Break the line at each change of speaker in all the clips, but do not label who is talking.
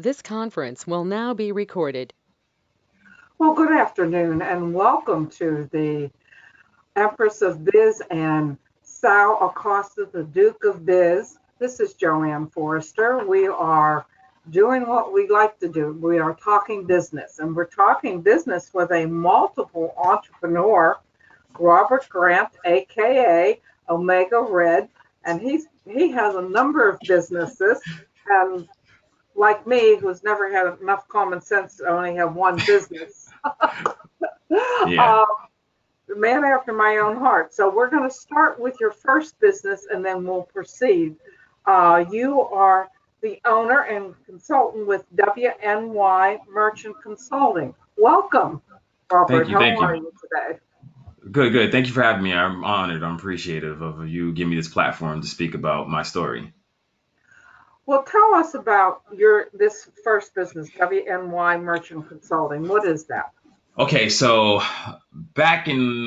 This conference will now be recorded.
Well, good afternoon and welcome to the Empress of Biz and Sal Acosta, the Duke of Biz. This is JoAnn Forrester. We are doing what we like to do. We are talking business, and we're talking business with a multiple entrepreneur, Robert Grant, aka Omega Red, and he has a number of businesses. And like me, who's never had enough common sense to only have one business,
Yeah.
uh, the man after my own heart. So we're going to start with your first business and then we'll proceed. You are the owner and consultant with WNY Merchant Consulting. Welcome,
Thank
Robert.
you.
How
Thank
are
you.
you today?
Good, good. Thank you for having me. I'm honored. I'm appreciative of you giving me this platform to speak about my story.
Well, tell us about your this first business, WNY Merchant Consulting. What is that?
Okay, so back in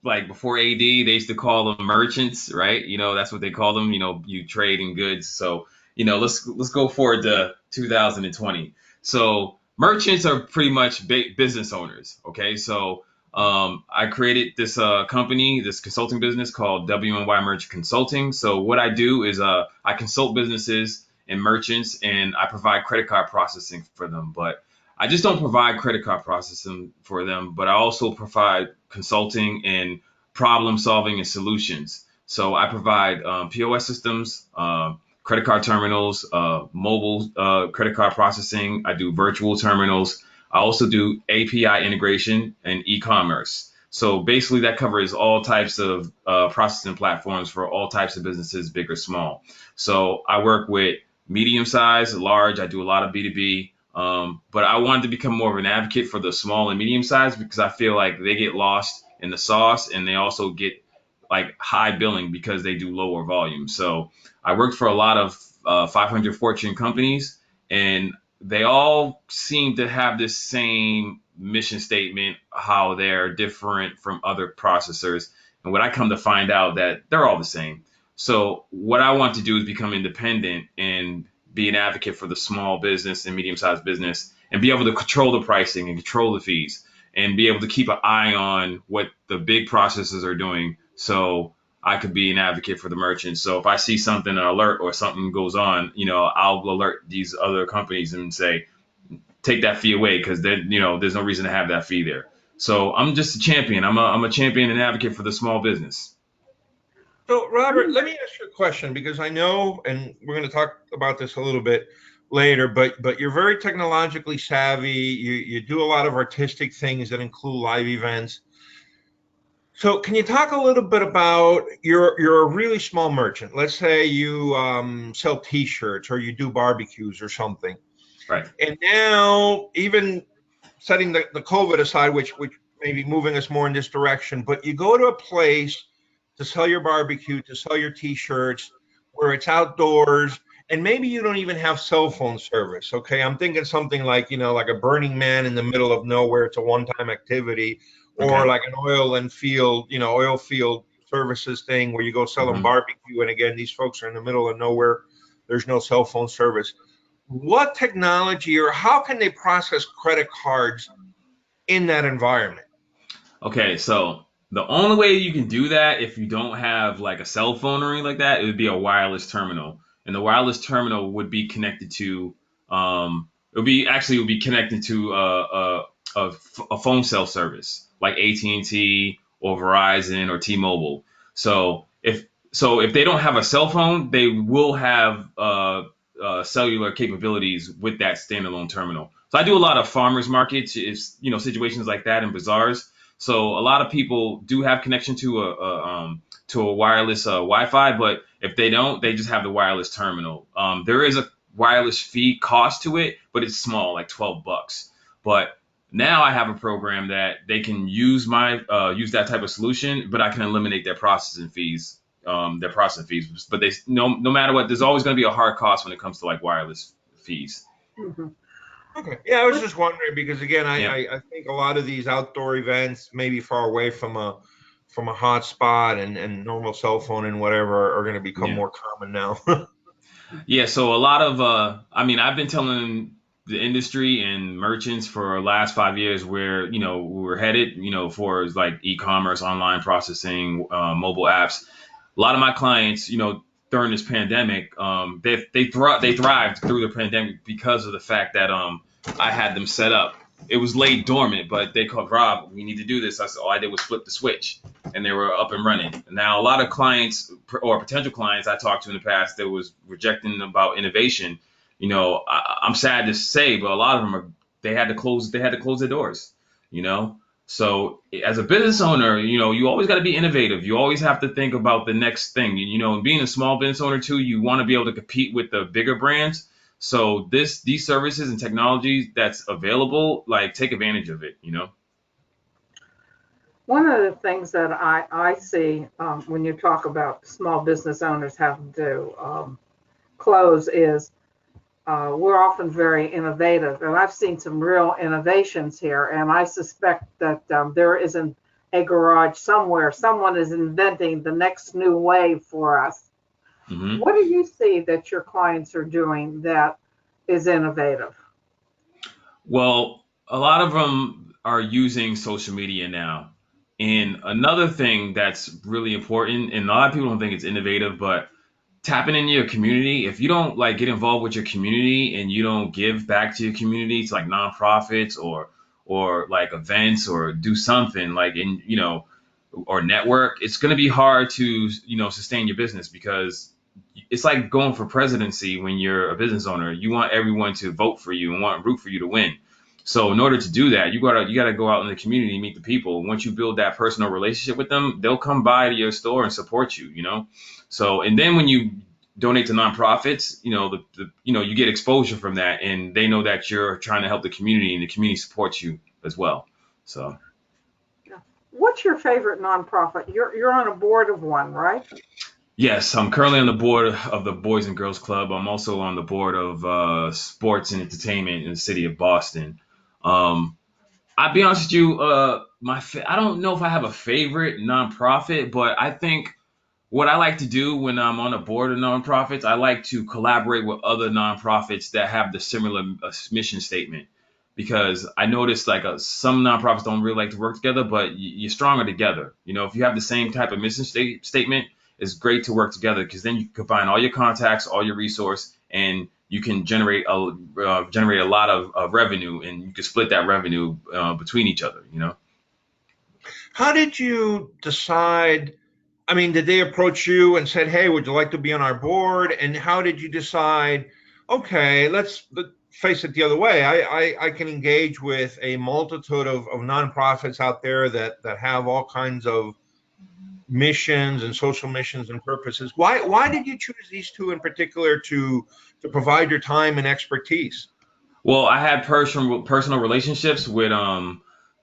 like before AD, they used to call them merchants, right? That's what they call them. You trade in goods. So, let's go forward to 2020. So, merchants are pretty much business owners. Okay, so I created this company, this consulting business called WNY Merchant Consulting. So, what I do is I consult businesses and merchants, and I provide credit card processing for them. But I just don't provide credit card processing for them, but I also provide consulting and problem solving and solutions. So I provide POS systems, credit card terminals, mobile credit card processing. I do virtual terminals. I also do API integration and e-commerce. So basically, that covers all types of processing platforms for all types of businesses, big or small. So I work with medium size, large. I do a lot of B2B. But I wanted to become more of an advocate for the small and medium size because I feel like they get lost in the sauce and they also get like high billing because they do lower volume. So I worked for a lot of 500 Fortune companies, and they all seem to have this same mission statement, how they're different from other processors. And what I come to find out that they're all the same. So what I want to do is become independent and be an advocate for the small business and medium-sized business and be able to control the pricing and control the fees and be able to keep an eye on what the big processors are doing so I could be an advocate for the merchants. So if I see something, an alert or something goes on, I'll alert these other companies and say, take that fee away because then, there's no reason to have that fee there. So I'm just a champion. I'm a champion and advocate for the small business.
So, Robert, let me ask you a question because I know, and we're going to talk about this a little bit later, but you're very technologically savvy. You do a lot of artistic things that include live events. So, can you talk a little bit about you're a really small merchant? Let's say you sell T-shirts or you do barbecues or something,
Right.
and now even setting the COVID aside, which may be moving us more in this direction, but you go to a place to sell your barbecue, to sell your t-shirts, where it's outdoors, and maybe you don't even have cell phone service. Okay, I'm thinking something like like a Burning Man in the middle of nowhere. It's a one-time activity, or
Okay.
like an oil field services thing where you go sell them
hmm
barbecue, and again, these folks are in the middle of nowhere. There's no cell phone service. What technology or how can they process credit cards in that environment?
Okay, so the only way you can do that if you don't have like a cell phone or anything like that, it would be a wireless terminal. And the wireless terminal would be connected to it would be connected to a phone cell service like AT&T or Verizon or T-Mobile. So if they don't have a cell phone, they will have cellular capabilities with that standalone terminal. So I do a lot of farmers markets, it's situations like that in bazaars. So a lot of people do have connection to a wireless Wi-Fi, but if they don't, they just have the wireless terminal. There is a wireless fee cost to it, but it's small, like $12. But now I have a program that they can use that type of solution, but I can eliminate their processing fees. But they no matter what, there's always going to be a hard cost when it comes to like wireless fees.
Mhm.
Okay. Yeah, I was just wondering because again,
Yeah.
I think a lot of these outdoor events may be far away from a hot spot and normal cell phone and whatever are going to become
Yeah.
more common now.
Yeah, so a lot of I mean, I've been telling the industry and merchants for the last 5 years where, we're headed, for like e-commerce, online processing, mobile apps. A lot of my clients, during this pandemic, they thrived through the pandemic because of the fact that I had them set up. It was laid dormant, but they called, Rob, we need to do this. I said, all I did was flip the switch, and they were up and running. Now, a lot of clients or potential clients I talked to in the past that was rejecting about innovation, I'm sad to say, but a lot of them they had to close their doors, you know. So as a business owner, you always got to be innovative. You always have to think about the next thing. And being a small business owner too, you want to be able to compete with the bigger brands. So these services and technologies that's available, like, take advantage of it.
One of the things that I see when you talk about small business owners having to close is we're often very innovative. And I've seen some real innovations here. And I suspect that there isn't a garage somewhere. Someone is inventing the next new wave for us.
Hmm.
What do you see that your clients are doing that is innovative?
Well, a lot of them are using social media now. And another thing that's really important, and a lot of people don't think it's innovative, but tapping into your community. If you don't like get involved with your community and you don't give back to your community, to like nonprofits or like events, or do something like or network, it's going to be hard to sustain your business, because it's like going for presidency. When you're a business owner, you want everyone to vote for you and want root for you to win. So in order to do that, you gotta go out in the community and meet the people. Once you build that personal relationship with them, they'll come by to your store and support you. So, and then when you donate to nonprofits, you get exposure from that, and they know that you're trying to help the community, and the community supports you as well. So
What's your favorite nonprofit? You're on a board of one, right?
yes, I'm currently on the board of the Boys and Girls Club. I'm also on the board of sports and entertainment in the city of Boston. Um, I'll be honest with you, I don't know if I have a favorite nonprofit, but I think what I like to do when I'm on a board of nonprofits, I like to collaborate with other nonprofits that have the similar mission statement. Because I noticed like some nonprofits don't really like to work together, but you're stronger together. If you have the same type of mission statement, it's great to work together, because then you can combine all your contacts, all your resource, and you can generate a lot of revenue, and you can split that revenue between each other.
How did you decide? I mean, did they approach you and said, "Hey, would you like to be on our board?" And how did you decide? Okay, let's face it the other way. I can engage with a multitude of nonprofits out there that have all kinds of missions and social missions and purposes. Why did you choose these two in particular to provide your time and expertise?
Well, I had personal relationships with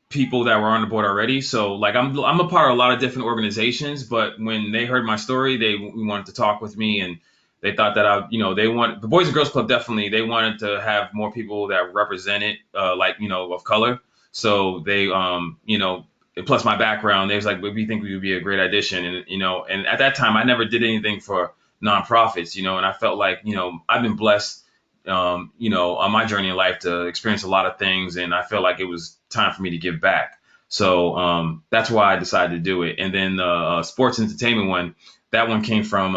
people that were on the board already. So like I'm a part of a lot of different organizations, but when they heard my story, they wanted to talk with me, and they thought that they want the Boys and Girls Club, definitely they wanted to have more people that represented of color. So they and plus my background, they was like, we think we would be a great addition, and at that time I never did anything for nonprofits, and I felt like I've been blessed on my journey in life to experience a lot of things, and I felt like it was time for me to give back. So that's why I decided to do it. And then the sports entertainment one, that one came from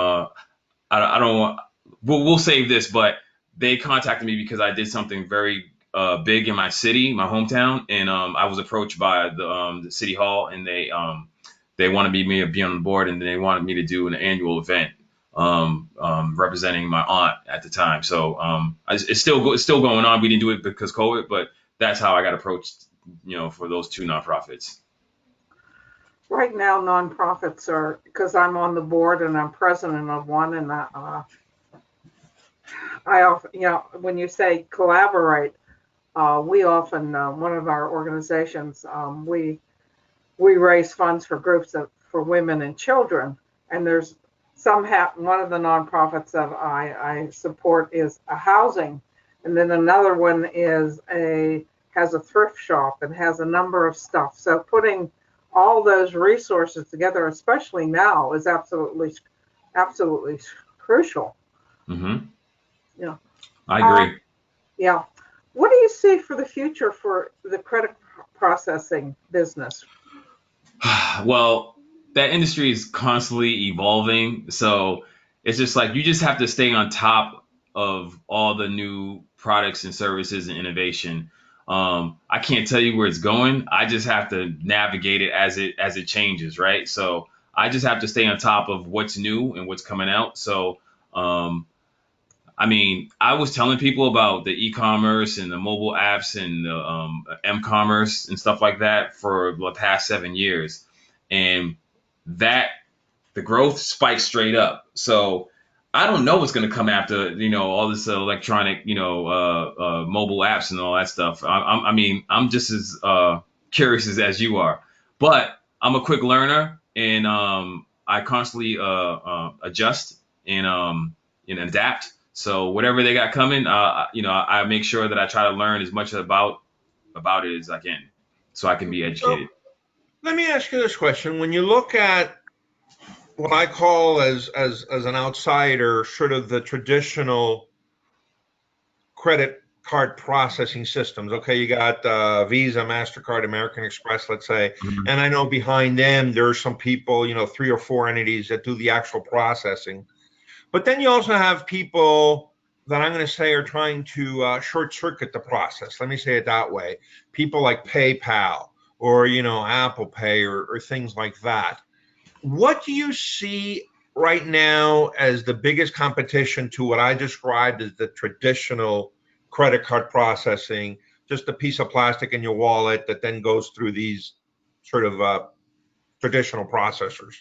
I don't want. We'll save this, but they contacted me because I did something very big in my city, my hometown, and I was approached by the city hall, and they wanted me to be on the board, and they wanted me to do an annual event representing my aunt at the time. So it's still going on. We didn't do it because COVID, but that's how I got approached, for those two nonprofits.
Right now, nonprofits are, because I'm on the board and I'm president of one, and I often, when you say collaborate, we often, one of our organizations, we raise funds for groups for women and children, and there's one of the nonprofits that I support is a housing, and then another one has a thrift shop and has a number of stuff. So putting all those resources together, especially now, is absolutely crucial.
Mm-hmm.
Yeah.
I agree.
Yeah. see for the future for the credit processing business?
Well, that industry is constantly evolving. So it's just like you just have to stay on top of all the new products and services and innovation. I can't tell you where it's going. I just have to navigate it as it changes, right? So I just have to stay on top of what's new and what's coming out. So um, I mean, I was telling people about the e-commerce and the mobile apps and the m-commerce and stuff like that for the past 7 years, and that the growth spiked straight up. So I don't know what's going to come after, all this electronic, mobile apps and all that stuff. I mean, I'm just as curious as you are, but I'm a quick learner, and I constantly adjust and adapt. So whatever they got coming, I make sure that I try to learn as much about it as I can, so I can be educated.
So let me ask you this question. When you look at what I call as an outsider, sort of the traditional credit card processing systems. Okay, you got Visa, MasterCard, American Express, let's say,
Mhm.
and I know behind them there are some people, 3 or 4 entities that do the actual processing. But then you also have people that I'm going to say are trying to short circuit the process. Let me say it that way. People like PayPal or Apple Pay or things like that. What do you see right now as the biggest competition to what I described as the traditional credit card processing, just a piece of plastic in your wallet that then goes through these sort of traditional processors?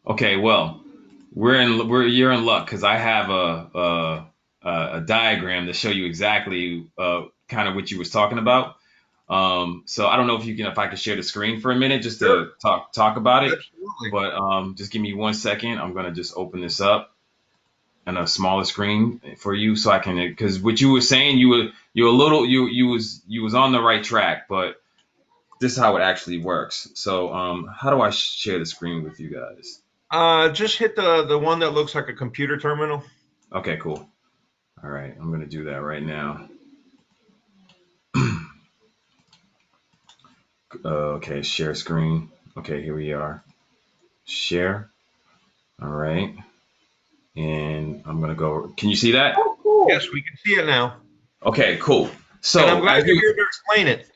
Okay, well, you're in luck because I have a diagram to show you exactly kind of what you was talking about. So I don't know if I could share the screen for a minute just
Sure.
to talk about it.
Absolutely.
But just give me 1 second. I'm gonna just open this up on a smaller screen for you so I can, because what you were saying, you was on the right track, but this is how it actually works. So how do I share the screen with you guys?
Just hit the one that looks like a computer terminal.
Okay, cool. All right, I'm gonna do that right now. Okay, share screen. Okay, here we are. Share. All right. And I'm gonna go. Can you see that?
Oh, cool.
Yes, we can see it now.
Okay, cool.
And I'm
So
glad you're here to explain it.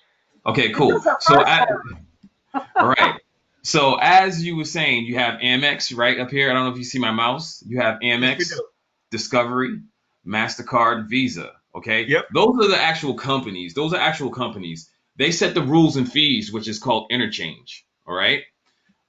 okay,
This
cool.
is the
So
first time.
all right. So as you were saying, you have Amex right up here. I don't know if you see my mouse. You have
Yes, we
Amex,
do.
Discovery, MasterCard, Visa. Okay.
Yep.
Those are the actual companies. Those are actual companies. They set the rules and fees, which is called interchange. All right.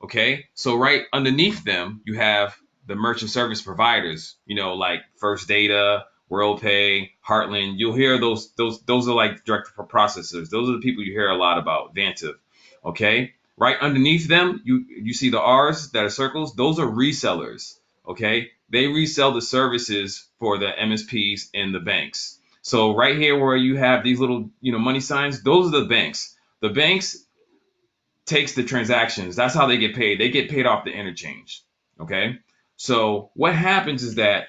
Okay. So right underneath them, you have the merchant service providers, like First Data, WorldPay, Heartland. You'll hear those are like direct processors. Those are the people you hear a lot about, Vantiv. Okay. Right underneath them, you see the R's that are circles. Those are resellers. Okay. They resell the services for the MSPs and the banks. So right here where you have these little, money signs, those are the banks. The banks takes the transactions. That's how they get paid. They get paid off the interchange. Okay. So what happens is that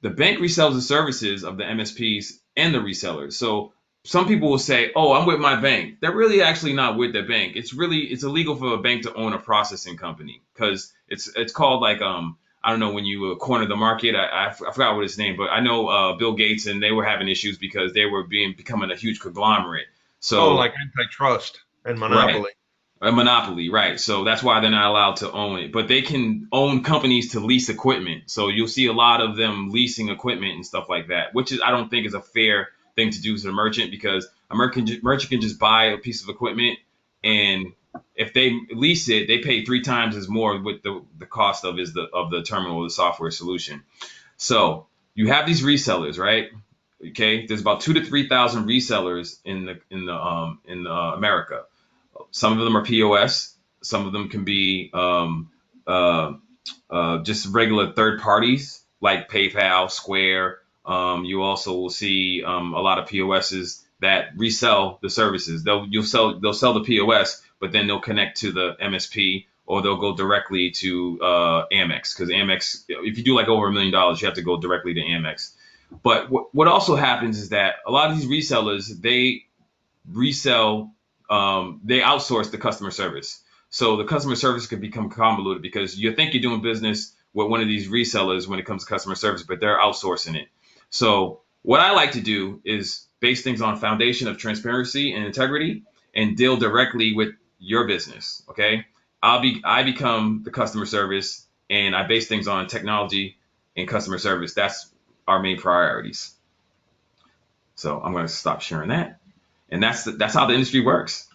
the bank resells the services of the MSPs and the resellers. So some people will say, "Oh, I'm with my bank." They're really actually not with the bank. It's illegal for a bank to own a processing company because it's called like I don't know when you corner the market. I forgot what its name, but I know Bill Gates and they were having issues because they were becoming a huge conglomerate.
Oh,
So
like antitrust and
right.
monopoly.
A monopoly, right? So that's why they're not allowed to own it. But they can own companies to lease equipment. So you'll see a lot of them leasing equipment and stuff like that, which is I don't think is a fair thing to do to the merchant because a merchant can just buy a piece of equipment and if they lease it, they pay 3 times as more with the cost of the terminal or the software solution. So you have these resellers, right? Okay, there's about 2 to 3 thousand resellers in America. Some of them are POS. Some of them can be uh, just regular third parties like PayPal, Square. You also will see a lot of POSs that resell the services. They'll sell the POS, but then they'll connect to the MSP or they'll go directly to Amex because Amex, if you do like over $1 million, you have to go directly to Amex. But what also happens is that a lot of these resellers resell, they outsource the customer service. So the customer service could become convoluted because you think you're doing business with one of these resellers when it comes to customer service, but they're outsourcing it. So what I like to do is base things on foundation of transparency and integrity and deal directly with your business. Okay. I become the customer service and I base things on technology and customer service. That's our main priorities. So I'm going to stop sharing that. And that's how the industry works.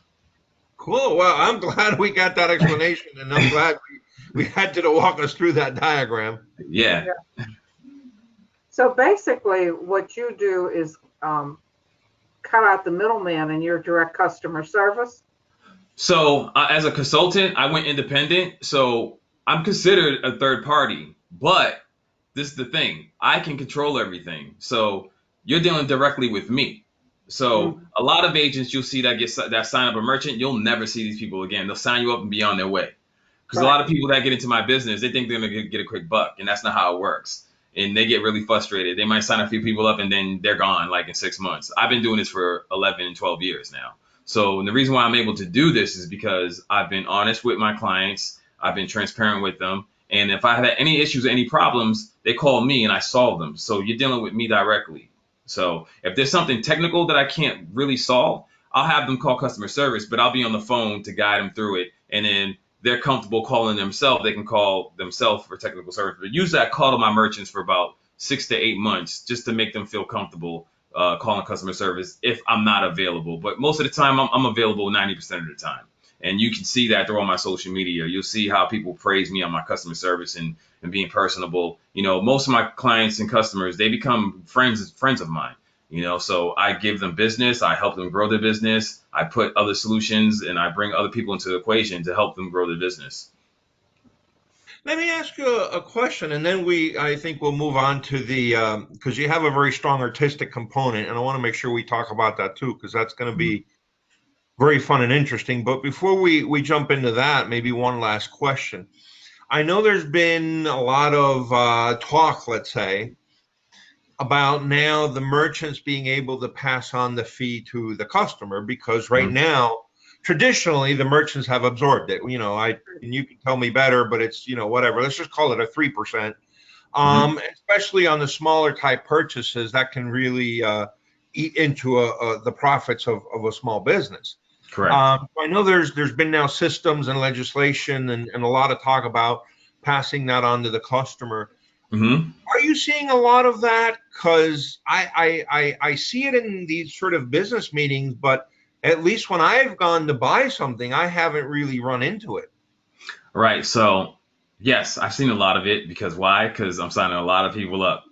Cool. Well, I'm glad we got that explanation, and I'm glad we had you to walk us through that diagram.
Yeah.
So basically, what you do is cut out the middleman in your direct customer service.
So as a consultant, I went independent. So I'm considered a third party, but this is the thing. I can control everything. So you're dealing directly with me. So
Mhm.
a lot of agents you'll see that sign up a merchant, you'll never see these people again. They'll sign you up and be on their way. Because a
Right.
lot of people that get into my business, they think they're gonna get a quick buck, and that's not how it works. And they get really frustrated. They might sign a few people up and then they're gone like in 6 months. I've been doing this for 11 and 12 years now. So the reason why I'm able to do this is because I've been honest with my clients. I've been transparent with them. And if I have any issues or any problems, they call me and I solve them. So you're dealing with me directly. So if there's something technical that I can't really solve, I'll have them call customer service, but I'll be on the phone to guide them through it. And then they're comfortable calling themselves, they can call themselves for technical service. But usually I call to my merchants for about 6 to 8 months just to make them feel comfortable calling customer service if I'm not available. But most of the time, I'm available 90% of the time. And you can see that through all my social media. You'll see how people praise me on my customer service and being personable. Most of my clients and customers, they become friends of mine. So I give them business, I help them grow their business, I put other solutions and I bring other people into the equation to help them grow their business.
Let me ask you a question, and then I think we'll move on to the, because you have a very strong artistic component, and I want to make sure we talk about that too, because that's going to
Mhm.
be very fun and interesting. But before we jump into that, maybe one last question. I know there's been a lot of talk, let's say, about now the merchants being able to pass on the fee to the customer because right
Mhm.
now, traditionally, the merchants have absorbed it. And you can tell me better, but it's, whatever. Let's just call it a 3%.
Mhm.
Especially on the smaller type purchases, that can really eat into the profits of a small business.
Correct.
I know there's been now systems and legislation and a lot of talk about passing that on to the customer.
Mhm.
Are you seeing a lot of that? Because I see it in these sort of business meetings, but at least when I've gone to buy something, I haven't really run into it.
Right. So, yes, I've seen a lot of it because why? Because I'm signing a lot of people up.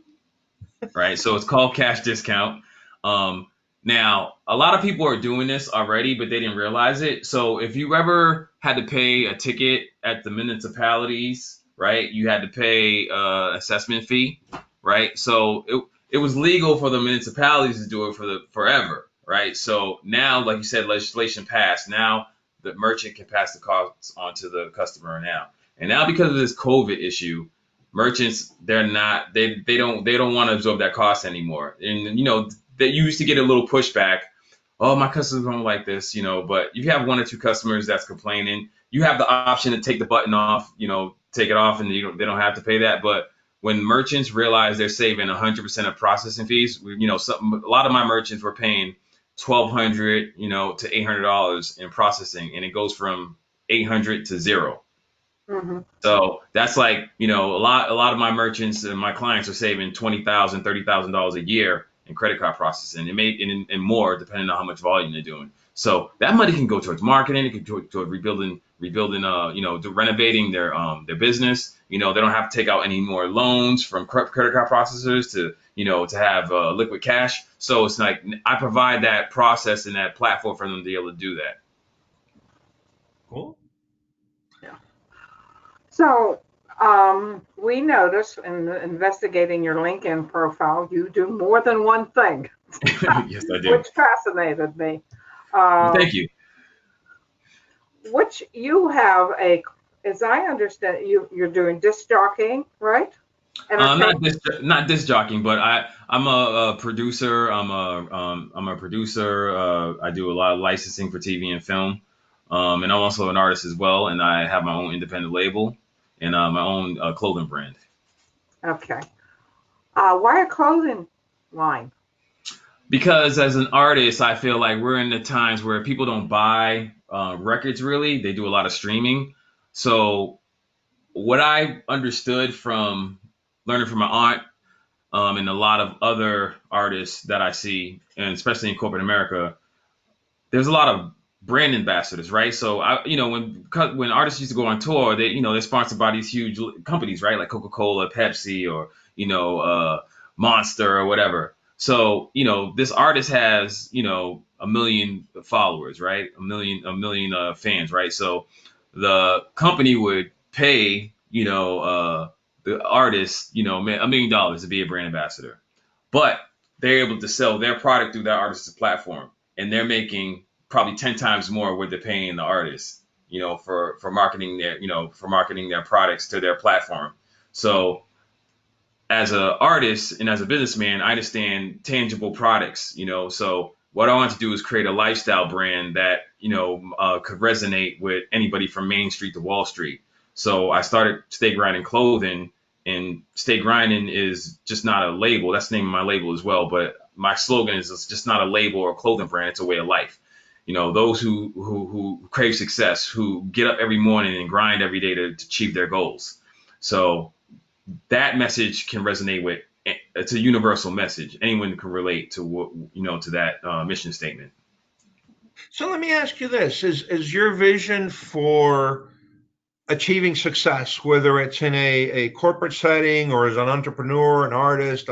Right. So it's called cash discount. Um, Now, a lot of people are doing this already, but they didn't realize it. So if you ever had to pay a ticket at the municipalities, right, you had to pay assessment fee, right? So it was legal for the municipalities to do it forever, right? So now, like you said, legislation passed. Now the merchant can pass the costs on to the customer now. And now because of this COVID issue, merchants they don't want to absorb that cost anymore. And they used to get a little pushback. Oh, my customers don't like this, but if you have one or two customers that's complaining, you have the option to take the button off, take it off, and they don't have to pay that. But when merchants realize they're saving 100% of processing fees, a lot of my merchants were paying 1,200, to $800 in processing, and it goes from 800 to zero.
Mhm.
So that's like, a lot of my merchants and my clients are saving $20,000, $30,000 a year in credit card processing and more depending on how much volume they're doing. So that money can go towards marketing, it can go toward rebuilding, to renovating their business. They don't have to take out any more loans from credit card processors to have liquid cash. So it's like I provide that process and that platform for them to be able to do that.
Cool.
Yeah. So we noticed in investigating your LinkedIn profile, you do more than one thing,
Yes, I do.
which fascinated me.
Well,
Uh,
thank you.
which you have as I understand, you're doing disc jockeying, right?
Not disc jockeying, but I'm a producer. I'm a producer. I do a lot of licensing for TV and film, and I'm also an artist as well. And I have my own independent label and my own clothing brand.
Okay. Why a clothing line?
Because as an artist, I feel like we're in the times where people don't buy records really. They do a lot of streaming. So what I understood from learning from my aunt and a lot of other artists that I see, and especially in corporate America, there's a lot of brand ambassadors, right? So when artists used to go on tour, they're sponsored by these huge companies, right? Like Coca-Cola, Pepsi, or Monster or whatever. So this artist has a million followers, right? A million fans, right? So the company would pay the artist $1 million to be a brand ambassador, but they're able to sell their product through that artist's platform, and they're making probably 10 times more what they're paying the artist, for marketing their products to their platform. So as an artist and as a businessman, I understand tangible products, so what I want to do is create a lifestyle brand that, could resonate with anybody from Main Street to Wall Street. So I started Stay Grindin Clothing, and Stay Grindin is just not a label. That's the name of my label as well. But my slogan is it's just not a label or a clothing brand. It's a way of life. Those who crave success, who get up every morning and grind every day to achieve their goals. So that message can resonate with. It's a universal message. Anyone can relate to to that mission statement.
So let me ask you this: is your vision for achieving success, whether it's in a corporate setting or as an entrepreneur, an artist,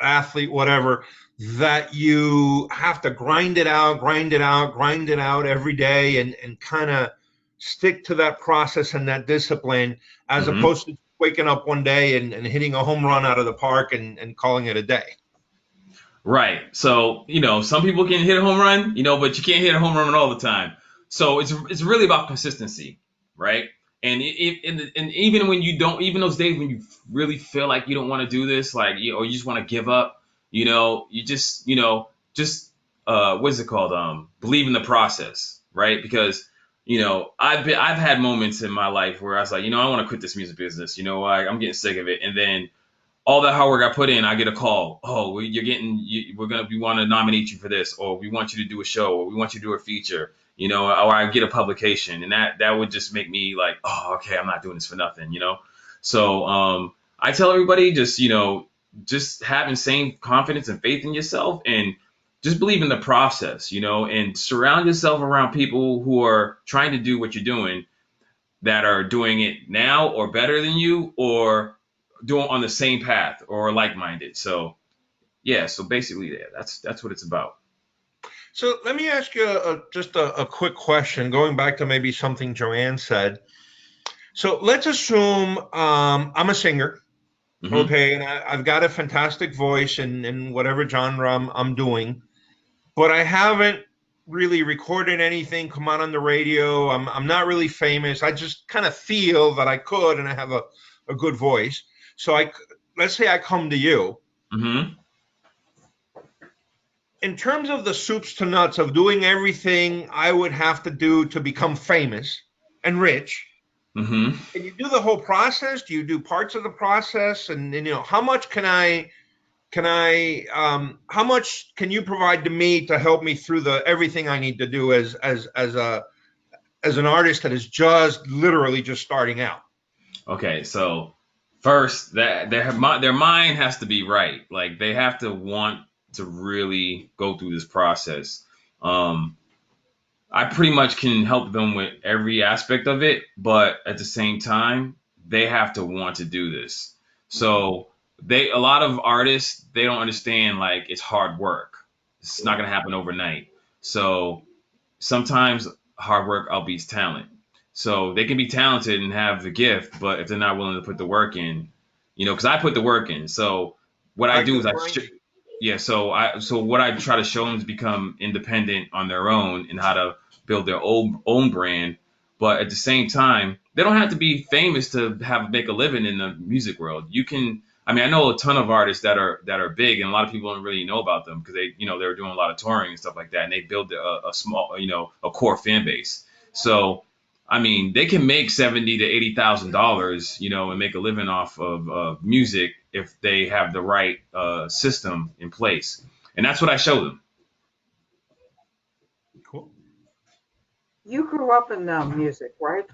athlete, whatever, that you have to grind it out, grind it out, grind it out every day and kind of stick to that process and that discipline, as
Mm-hmm.
opposed to waking up one day and hitting a home run out of the park and calling it a day?
Right. So, some people can hit a home run, but you can't hit a home run all the time. So it's really about consistency, right? And even when you don't, even those days when you really feel like you don't want to do this, like or you just want to give up, you just what is it called? Believe in the process, right? Because I've had moments in my life where I was like, I want to quit this music business. I'm getting sick of it, and then all that hard work I put in, I get a call. Oh, we want to nominate you for this, or we want you to do a show, or we want you to do a feature, or I get a publication, and that would just make me like, oh, okay, I'm not doing this for nothing. So I tell everybody just have insane confidence and faith in yourself, and just believe in the process, and surround yourself around people who are trying to do what you're doing, that are doing it now or better than you, or doing on the same path or like-minded. So yeah, so basically, yeah, that's what it's about.
So let me ask you just a quick question, going back to maybe something JoAnn said. So let's assume I'm a singer,
Mm-hmm.
okay, and I've got a fantastic voice in whatever genre I'm doing, but I haven't really recorded anything, come out on the radio. I'm not really famous. I just kind of feel that I could, and I have a good voice. So let's say I come to you.
Mm-hmm.
In terms of the soups to nuts of doing everything I would have to do to become famous and rich,
Mm-hmm.
can you do the whole process? Do you do parts of the process? And how much how much can you provide to me to help me through everything I need to do as an artist that is just literally just starting out?
Okay, so first, that their mind has to be right. Like they have to want to really go through this process. I pretty much can help them with every aspect of it, but at the same time, they have to want to do this. So a lot of artists, they don't understand like it's hard work. It's not gonna happen overnight. So sometimes hard work outbeats talent. So they can be talented and have the gift, but if they're not willing to put the work in, because I put the work in. So what I do is yeah. So what I try to show them is become independent on their own and how to build their own brand But at the same time, they don't have to be famous to make a living in the music world. You can, I mean, I know a ton of artists that are big, and a lot of people don't really know about them because they were doing a lot of touring and stuff like that, and they build a small, a core fan base. So, I mean, they can make $70,000 to $80,000, and make a living off of music if they have the right system in place, and that's what I show them.
Cool.
You grew up in music, right?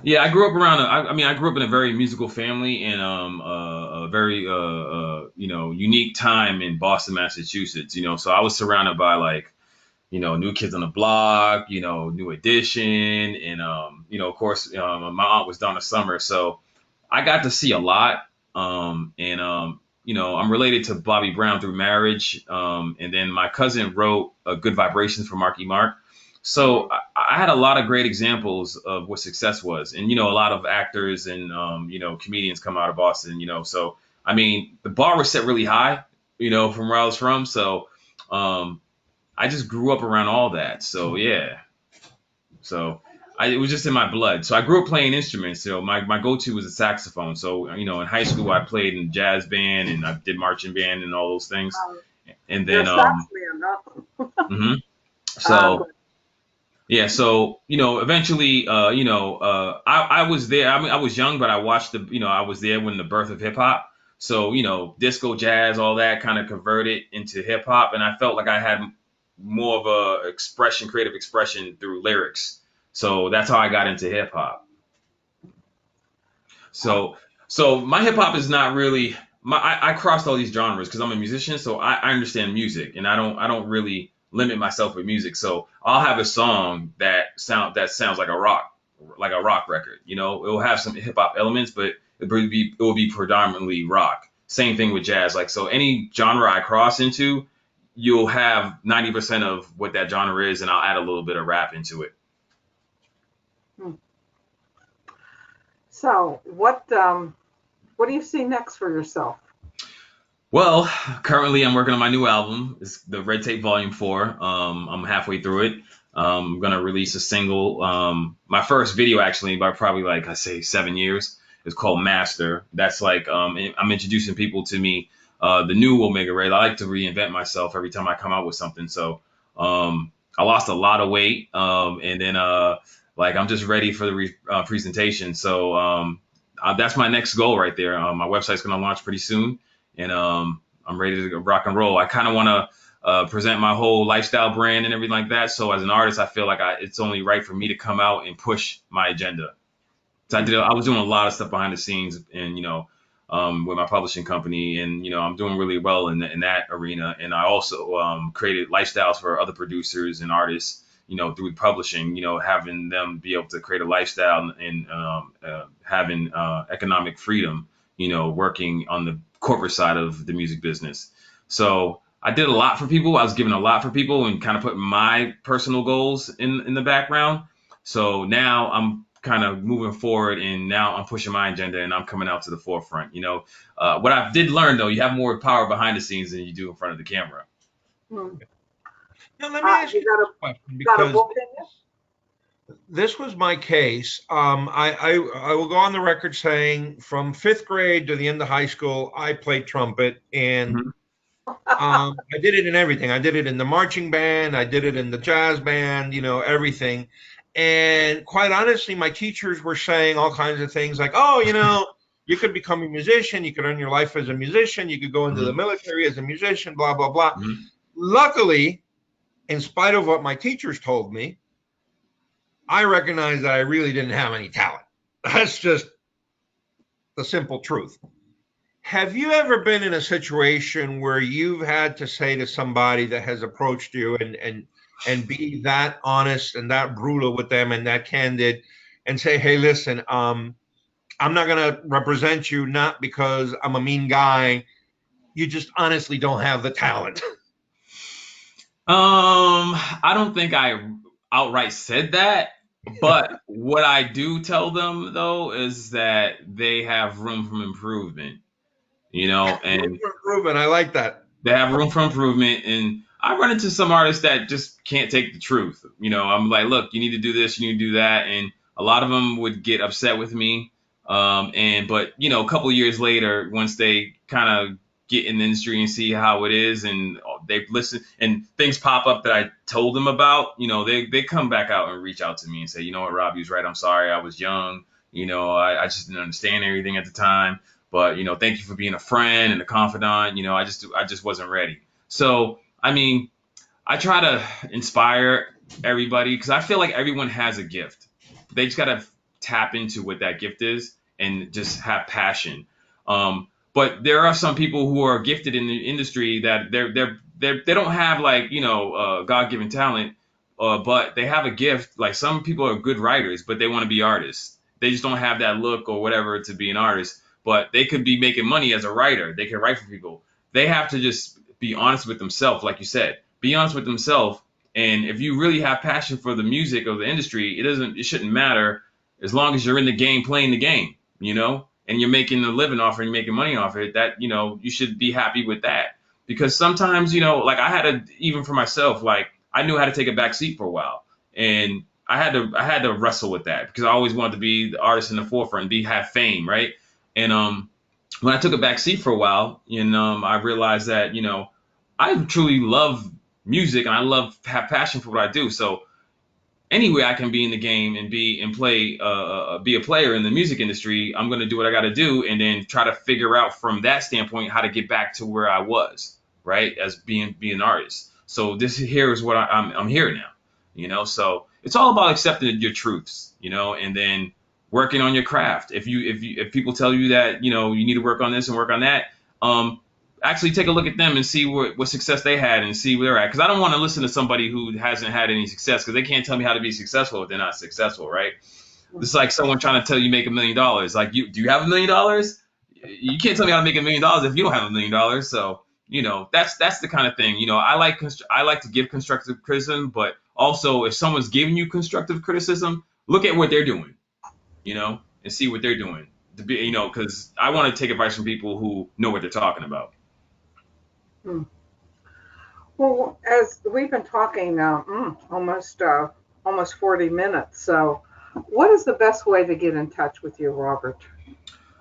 Yeah, I grew up around. I grew up in a very musical family and a very unique time in Boston, Massachusetts. So I was surrounded by like New Kids on the Block, New Edition, and of course, my aunt was Donna Summer, so I got to see a lot. And I'm related to Bobby Brown through marriage. And then my cousin wrote Good Vibrations for Marky Mark. So I had a lot of great examples of what success was. And, a lot of actors and, comedians come out of Boston, so, I mean, the bar was set really high, from where I was from. So I just grew up around all that. So, yeah. So it was just in my blood. So I grew up playing instruments. So my go-to was a saxophone. So, in high school, I played in jazz band and I did marching band and all those things. And
You're
then,
a sax man, huh?
mhm. So, yeah, so eventually, I was there. I mean, I was young, but I watched I was there when the birth of hip hop. So disco, jazz, all that kind of converted into hip hop, and I felt like I had more of a creative expression through lyrics. So that's how I got into hip hop. So my hip hop is not really I crossed all these genres because I'm a musician, so I understand music, and I don't really limit myself with music. So I'll have a song that sounds like a rock record. It will have some hip hop elements, but it will be predominantly rock. Same thing with jazz. Like, so any genre I cross into, you'll have 90% of what that genre is, and I'll add a little bit of rap into it.
So what do you see next for yourself?
Well, currently I'm working on my new album. It's the Red Tape Volume 4. I'm halfway through it. I'm gonna release a single. My first video, actually, by probably like I say 7 years, is called Master. That's like I'm introducing people to me, the new Omega Red. I like to reinvent myself every time I come out with something. So I lost a lot of weight, and then like I'm just ready for the presentation. So that's my next goal right there. My website's gonna launch pretty soon, and I'm ready to rock and roll. I kind of want to present my whole lifestyle brand and everything like that. So as an artist, I feel like it's only right for me to come out and push my agenda. So I was doing a lot of stuff behind the scenes, and with my publishing company, and I'm doing really well in that arena. And I also created lifestyles for other producers and artists, through publishing, having them be able to create a lifestyle and having economic freedom, working on the corporate side of the music business. So I did a lot for people. I was giving a lot for people and kind of putting my personal goals in the background. So now I'm kind of moving forward, and now I'm pushing my agenda and I'm coming out to the forefront. What I did learn, though, you have more power behind the scenes than you do in front of the camera.
Now, let me ask you
got
this question,
got a
because
book in you?
this was my case. I will go on the record saying from fifth grade to the end of high school, I played trumpet, and
Mhm.
I did it in everything. I did it in the marching band, I did it in the jazz band, everything. And quite honestly, my teachers were saying all kinds of things like, oh, you could become a musician, you could earn your life as a musician, you could go into the military as a musician, blah, blah, blah.
Mhm.
Luckily, in spite of what my teachers told me, I recognized that I really didn't have any talent. That's just the simple truth. Have you ever been in a situation where you've had to say to somebody that has approached you and be that honest and that brutal with them and that candid and say, hey, listen, I'm not going to represent you, not because I'm a mean guy. You just honestly don't have the talent.
I don't think I outright said that, but what I do tell them though is that they have room for improvement, and
Ruben, I like that.
they have room for improvement. And I run into some artists that just can't take the truth. I'm like, look, you need to do this, you need to do that, and a lot of them would get upset with me. But a couple of years later, once they kind of get in the industry and see how it is, and they've listened, and things pop up that I told them about, they come back out and reach out to me and say, you know what, Rob, you was right. I'm sorry, I was young. I just didn't understand everything at the time. But thank you for being a friend and a confidant. I just wasn't ready. So I mean, I try to inspire everybody because I feel like everyone has a gift. They just gotta tap into what that gift is and just have passion. But there are some people who are gifted in the industry that they don't have like God-given talent, but they have a gift. Like some people are good writers, but they want to be artists. They just don't have that look or whatever to be an artist. But they could be making money as a writer. They can write for people. They have to just be honest with themselves, like you said. Be honest with themselves. And if you really have passion for the music or the industry, it shouldn't matter as long as you're in the game playing the game, and you're making a living off it and making money off it, that, you should be happy with that. Because sometimes, like I had to, even for myself, like I knew how to take a back seat for a while. And I had to wrestle with that because I always wanted to be the artist in the forefront, have fame, right? And when I took a back seat for a while, I realized that, I truly love music and I have passion for what I do. So anyway, I can be in the game and be a player in the music industry. I'm going to do what I got to do and then try to figure out from that standpoint how to get back to where I was, right, as being an artist. So this here is what I'm here now, So it's all about accepting your truths, and then working on your craft. If people tell you that you need to work on this and work on that, actually take a look at them and see what success they had and see where they're at. Because I don't want to listen to somebody who hasn't had any success because they can't tell me how to be successful if they're not successful, right? It's like someone trying to tell you make $1 million. Like, do you have $1 million? You can't tell me how to make $1 million if you don't have $1 million. So that's the kind of thing. I like to give constructive criticism, but also if someone's giving you constructive criticism, look at what they're doing, and see what they're doing. To be, because I want to take advice from people who know what they're talking about.
Well, as we've been talking almost 40 minutes, so what is the best way to get in touch with you, Robert?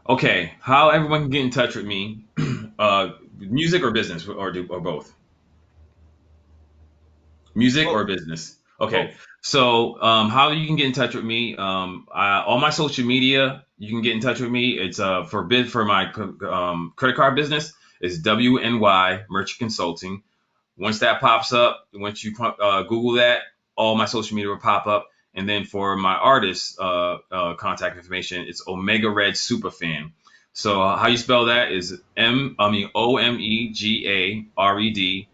Okay, how everyone can get in touch with me, music or business, or both? Music or business? Okay, so how you can get in touch with me? All my social media, you can get in touch with me. It's for my credit card business. It's WNY Merchant Consulting. Once that pops up, once you Google that, all my social media will pop up. And then for my artist contact information, it's omegaredsupafan. So how you spell that is OmegaRedsupafan,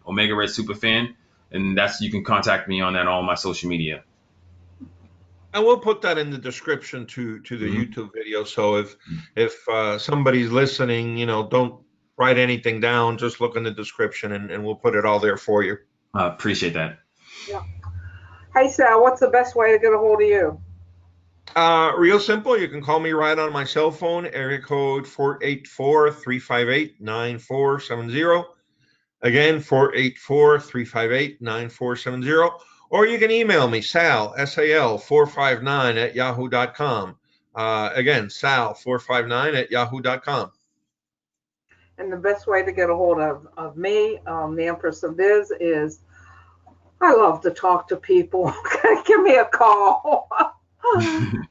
Omega Red Superfan, and you can contact me on that on all my social media.
And we'll put that in the description to the YouTube video. So if somebody's listening, don't write anything down. Just look in the description, and we'll put it all there for you.
I appreciate that.
Yeah. Hey, Sal, what's the best way to get a hold of you?
Real simple. You can call me right on my cell phone, area code 484-358-9470. Again, 484-358-9470. Or you can email me, Sal, SAL459 @yahoo.com. Again, Sal459 @yahoo.com.
And the best way to get a hold of me, the Empress of Biz, is I love to talk to people. Give me a call. The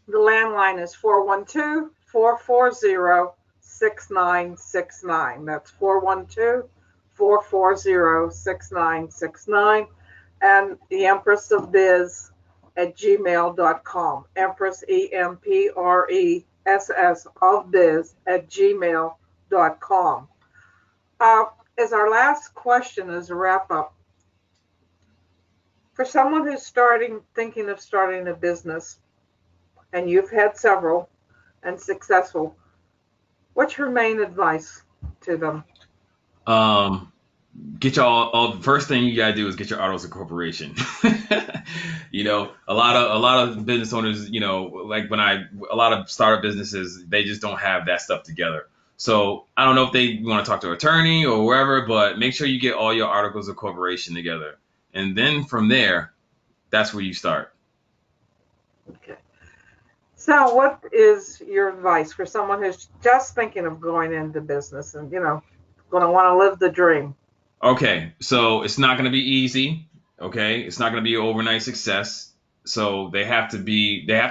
landline is 412-440-6969. That's 412-440-6969. And the Empress of Biz @gmail.com. Empress, EMPRESS of Biz @gmail.com. As our last question as a wrap up, for someone who's thinking of starting a business, and you've had several and successful, what's your main advice to them?
Get the first thing you gotta do is get your autos incorporation. A lot of business owners, like a lot of startup businesses, they just don't have that stuff together. So I don't know if they want to talk to an attorney or wherever, but make sure you get all your articles of corporation together. And then from there, that's where you start.
Okay. So what is your advice for someone who's just thinking of going into business and, going to want to live the dream?
Okay, so it's not going to be easy. Okay, it's not going to be an overnight success. So they have to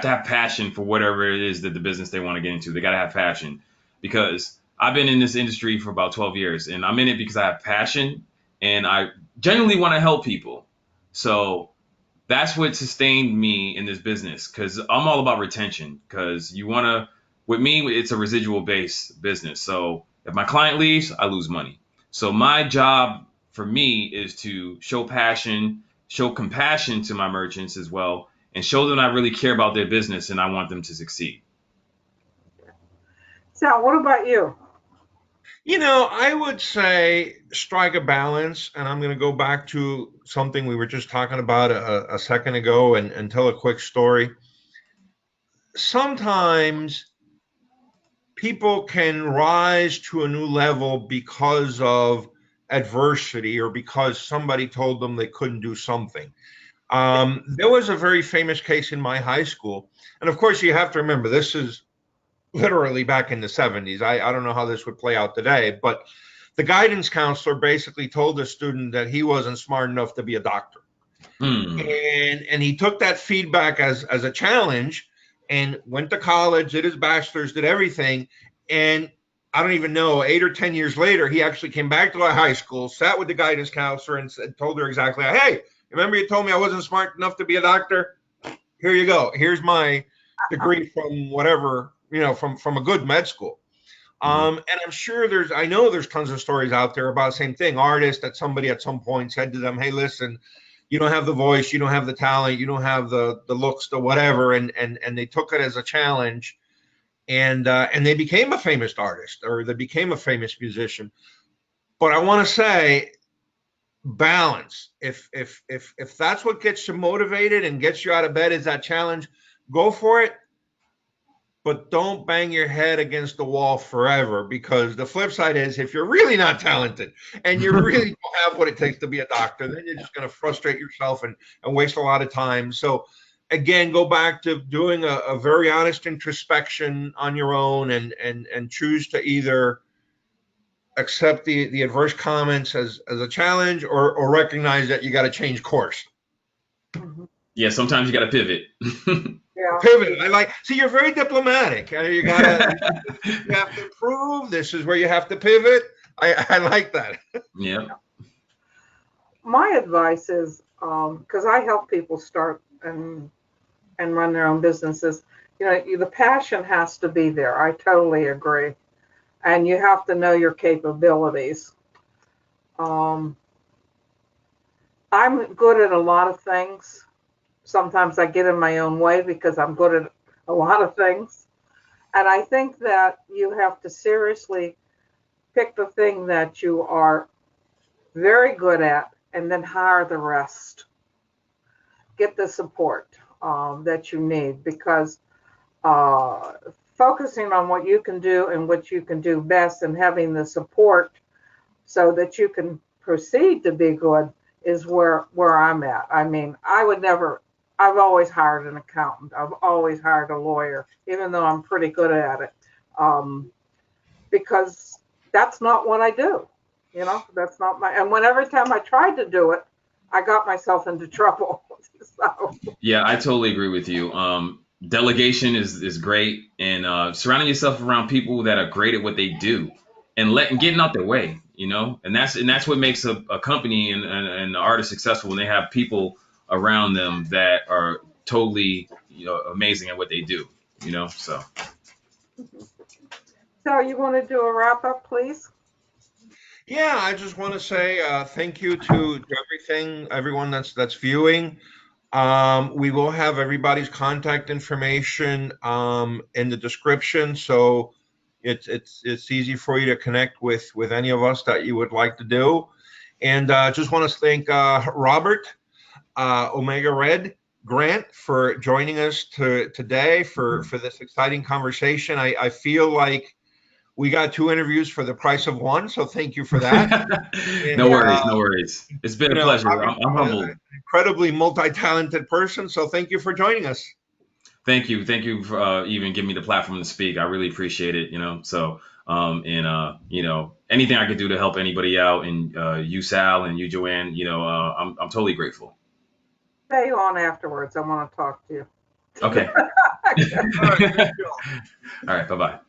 have passion for whatever it is that the business they want to get into. They got to have passion, because I've been in this industry for about 12 years, and I'm in it because I have passion and I genuinely want to help people. So that's what sustained me in this business, because I'm all about retention. Because with me, it's a residual based business. So if my client leaves, I lose money. So my job for me is to show passion, show compassion to my merchants as well, and show them I really care about their business and I want them to succeed.
Sal, what about you?
I would say strike a balance, and I'm going to go back to something we were just talking about a second ago and tell a quick story. Sometimes people can rise to a new level because of adversity or because somebody told them they couldn't do something. There was a very famous case in my high school. And of course, you have to remember, this is literally back in the 70s. I don't know how this would play out today, but the guidance counselor basically told the student that he wasn't smart enough to be a doctor.
Hmm.
And he took that feedback as a challenge and went to college, did his bachelor's, did everything. And I don't even know, 8 or 10 years later, he actually came back to our high school, sat with the guidance counselor and told her exactly, hey, remember you told me I wasn't smart enough to be a doctor? Here you go. Here's my degree from whatever, from a good med school. And I'm sure I know there's tons of stories out there about the same thing. Artists that somebody at some point said to them, hey, listen, you don't have the voice, you don't have the talent, you don't have the looks, the whatever. And they took it as a challenge, and they became a famous artist, or they became a famous musician. But I want to say, balance. If that's what gets you motivated and gets you out of bed is that challenge, go for it. But don't bang your head against the wall forever, because the flip side is, if you're really not talented and you really don't have what it takes to be a doctor, then you're just going to frustrate yourself and waste a lot of time. So again, go back to doing a very honest introspection on your own, and choose to either accept the adverse comments as a challenge, or recognize that you got to change course.
Mhm.
Yeah, sometimes you got to pivot.
Yeah.
Pivot. See, you're very diplomatic. You have to improve. This is where you have to pivot. I like that.
Yeah.
My advice is, because I help people start and run their own businesses, the passion has to be there. I totally agree. And you have to know your capabilities. I'm good at a lot of things. Sometimes I get in my own way because I'm good at a lot of things. And I think that you have to seriously pick the thing that you are very good at and then hire the rest. Get the support that you need, because focusing on what you can do and what you can do best and having the support so that you can proceed to be good is where I'm at. I mean, I've always hired an accountant. I've always hired a lawyer, even though I'm pretty good at it, because that's not what I do. That's not and whenever time I tried to do it, I got myself into trouble. So,
Yeah, I totally agree with you. Delegation is great, and surrounding yourself around people that are great at what they do, and getting out their way, and that's what makes a company and an artist successful, when they have people around them that are totally amazing at what they do, so.
so you want to do a wrap up, please?
Yeah, I just want to say thank you to everyone that's viewing. We will have everybody's contact information in the description, so it's easy for you to connect with any of us that you would like to do. And just want to thank Robert, Omega Red Grant, for joining us today for this exciting conversation. I feel like We got 2 interviews for the price of 1, so thank you for that.
No
And,
worries, no worries. It's been a pleasure. I'm humbled.
an incredibly multi-talented person, so thank you for joining us.
Thank you for even giving me the platform to speak. I really appreciate it. So anything I could do to help anybody out, and you, Sal, and you, JoAnn, I'm totally grateful.
Stay on afterwards. I want to talk to you.
Okay.
All right,
All right. Bye bye.